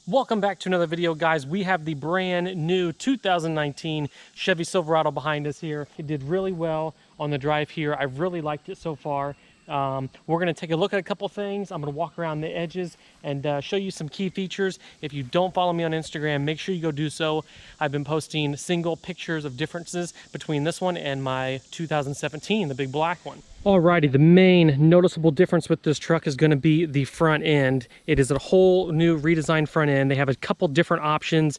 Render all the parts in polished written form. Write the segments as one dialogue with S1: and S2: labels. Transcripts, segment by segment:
S1: Welcome back to another video, guys. We have the brand new 2019 Chevy Silverado behind us here. It did really well on the drive here. I've really liked it so far. We're going to take a look at a couple things. I'm going to walk around the edges and show you some key features. If you don't follow me on Instagram, make sure you go do so. I've been posting single pictures of differences between this one and my 2017, the big black one. Alrighty, the main noticeable difference with this truck is going to be the front end. It is a whole new redesigned front end. They have a couple different options.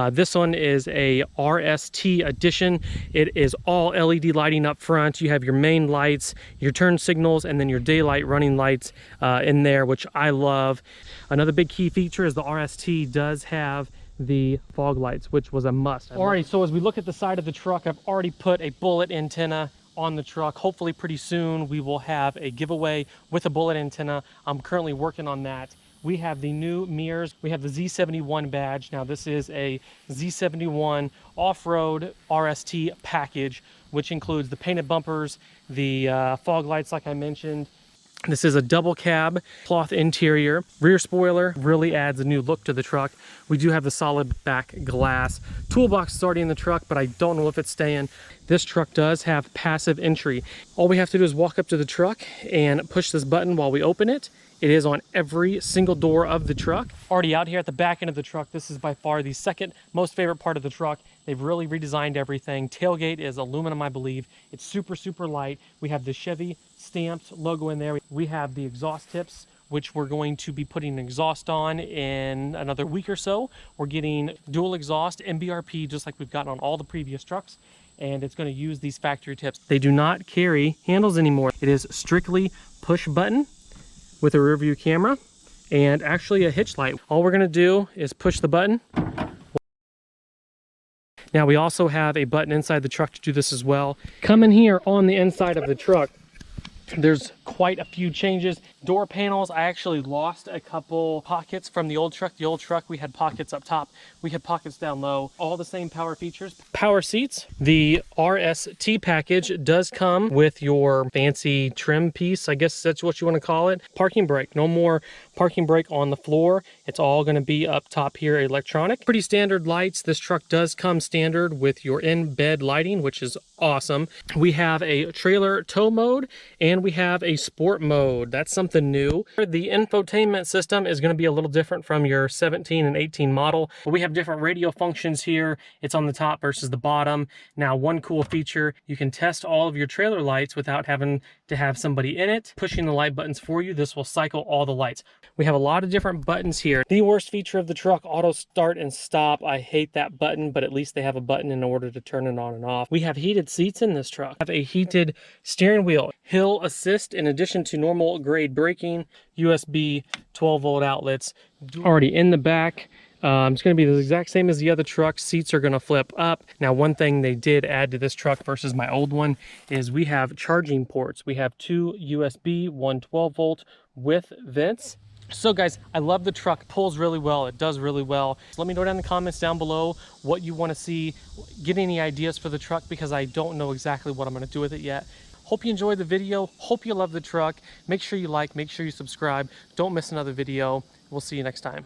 S1: This one is a RST edition. It is all LED lighting up front. You have your main lights, your turn signals, and then your daylight running lights in there, which I love. Another big key feature is the RST does have the fog lights, which was a must. Alrighty, so as we look at the side of the truck, I've already put a bullet antenna on the truck. Hopefully pretty soon we will have a giveaway with a bullet antenna. I'm currently working on that. We have the new mirrors. We have the Z71 badge. Now this is a Z71 off-road RST package, which includes the painted bumpers, the fog lights like I mentioned. This is a double cab cloth interior. Rear spoiler really adds a new look to the truck. We do have the solid back glass. Toolbox is already in the truck, but I don't know if it's staying. This truck does have passive entry. All we have to do is walk up to the truck and push this button while we open it. It is on every single door of the truck. Already out here at the back end of the truck, this is by far the second most favorite part of the truck. They've really redesigned everything. Tailgate is aluminum, I believe. It's super, super light. We have the Chevy stamped logo in there. We have the exhaust tips, which we're going to be putting an exhaust on in another week or so. We're getting dual exhaust MBRP, just like we've gotten on all the previous trucks. And it's going to use these factory tips. They do not carry handles anymore. It is strictly push button with a rear view camera and actually a hitch light. All we're going to do is push the button. Now we also have a button inside the truck to do this as well. Coming here on the inside of the truck, there's quite a few changes. Door panels, I actually lost a couple pockets from the old truck. The old truck, we had pockets up top. We had pockets down low. All the same power features. Power seats. The RST package does come with your fancy trim piece. I guess that's what you want to call it. Parking brake. No more parking brake on the floor. It's all going to be up top here, electronic. Pretty standard lights. This truck does come standard with your in-bed lighting, which is awesome. We have a trailer tow mode and we have a sport mode. That's something new. The infotainment system is going to be a little different from your 17 and 18 model, but we have different radio functions here. It's on the top versus the bottom. Now, one cool feature, you can test all of your trailer lights without having to have somebody in it pushing the light buttons for you. This will cycle all the lights. We have a lot of different buttons here. The worst feature of the truck, auto start and stop. I hate that button, but at least they have a button in order to turn it on and off. We have heated seats in this truck. We have a heated steering wheel, hill assist in addition to normal grade braking, USB 12-volt outlets. Already in the back, it's going to be the exact same as the other truck. Seats are going to flip up. Now, one thing they did add to this truck versus my old one is we have charging ports. We have two USB, one 12-volt with vents. So guys, I love the truck. It pulls really well. It does really well. So let me know down in the comments down below what you want to see. Get any ideas for the truck because I don't know exactly what I'm going to do with it yet. Hope you enjoyed the video. Hope you love the truck. Make sure you like, make sure you subscribe. Don't miss another video. We'll see you next time.